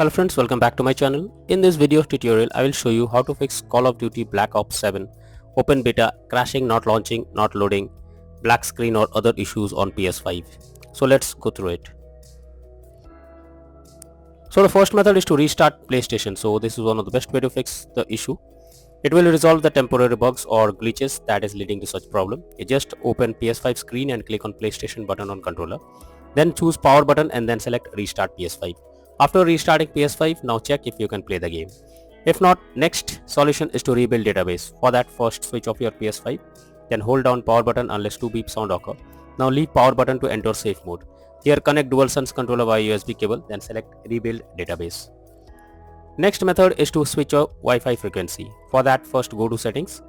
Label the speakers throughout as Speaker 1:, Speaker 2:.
Speaker 1: Hello friends, welcome back to my channel. In this video tutorial, I will show you how to fix Call of Duty Black Ops 7 open beta crashing, not launching, not loading, black screen or other issues on PS5. So let's go through it. So the first method is to restart PlayStation. So this is one of the best way to fix the issue. It will resolve the temporary bugs or glitches that is leading to such problem. You just open PS5 screen and click on PlayStation button on controller. Then choose power button and then select restart PS5. After restarting PS5, now check if you can play the game. If not, next solution is to rebuild database. For that, first switch off your PS5, then hold down power button unless 2 beep sound occur. Now leave power button to enter safe mode. Here connect DualSense controller via USB cable, then select rebuild database. Next method is to switch your Wi-Fi frequency. For that, first go to settings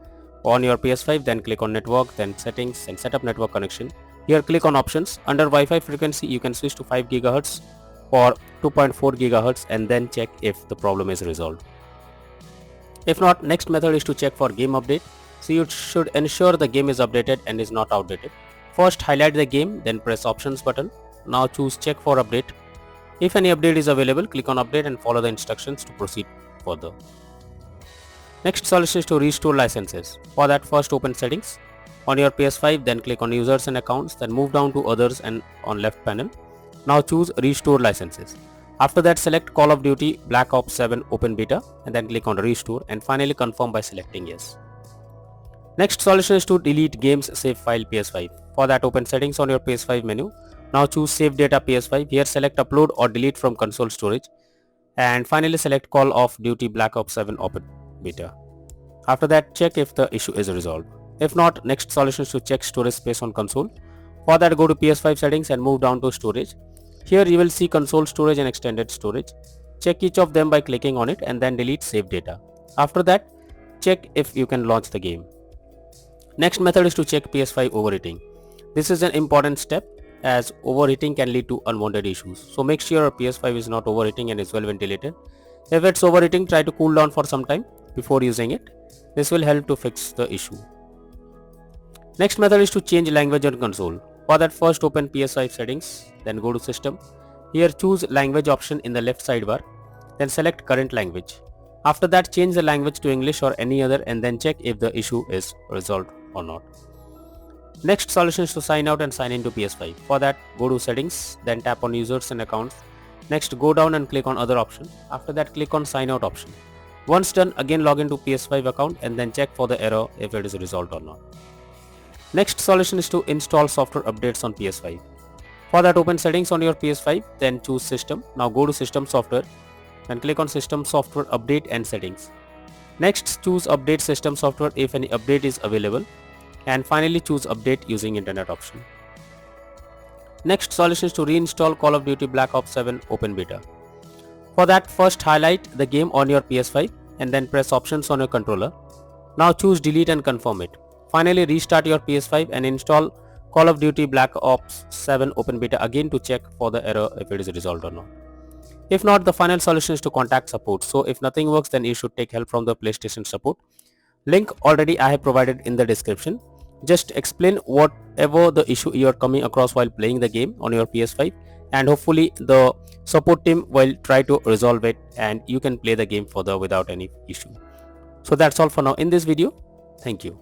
Speaker 1: on your PS5, then click on network, then settings and set up network connection. Here click on options. Under Wi-Fi frequency, you can switch to 5 GHz or 2.4 GHz and then check if the problem is resolved. If not, next method is to check for game update. So you should ensure the game is updated and is not outdated. First highlight the game, then press options button. Now choose check for update. If any update is available, click on update and follow the instructions to proceed further. Next solution is to restore licenses. For that, first open settings on your PS5, then click on users and accounts, then move down to others and on left panel. Now choose restore licenses. After that, select Call of Duty Black Ops 7 open beta and then click on restore and finally confirm by selecting yes. Next solution is to delete games save file PS5. For that, open settings on your PS5 menu. Now choose save data PS5. Here select upload or delete from console storage and finally select Call of Duty Black Ops 7 open beta. After that, check if the issue is resolved. If not, next solution is to check storage space on console. For that, go to PS5 settings and move down to storage. Here you will see console storage and extended storage. Check each of them by clicking on it and then delete save data. After that, check if you can launch the game. Next method is to check PS5 overheating. This is an important step as overheating can lead to unwanted issues. So make sure your PS5 is not overheating and is well ventilated. If it's overheating, try to cool down for some time before using it. This will help to fix the issue. Next method is to change language on console. For that, first open PS5 settings, then go to system. Here choose language option in the left sidebar, then select current language. After that, change the language to English or any other and then check if the issue is resolved or not. Next solution is to sign out and sign into PS5. For that, go to settings, then tap on users and accounts. Next, go down and click on other option. After that, click on sign out option. Once done, again log into PS5 account and then check for the error if it is resolved or not. Next solution is to install software updates on PS5. For that, open settings on your PS5, then choose system. Now go to system software and click on system software update and settings. Next, choose update system software if any update is available and finally choose update using internet option. Next solution is to reinstall Call of Duty Black Ops 7 open beta. For that, first highlight the game on your PS5 and then press options on your controller. Now choose delete and confirm it. Finally, restart your PS5 and install Call of Duty Black Ops 7 open beta again to check for the error if it is resolved or not. If not, the final solution is to contact support. So if nothing works, then you should take help from the PlayStation support. Link already I have provided in the description. Just explain whatever the issue you are coming across while playing the game on your PS5 and hopefully the support team will try to resolve it and you can play the game further without any issue. So that's all for now in this video. Thank you.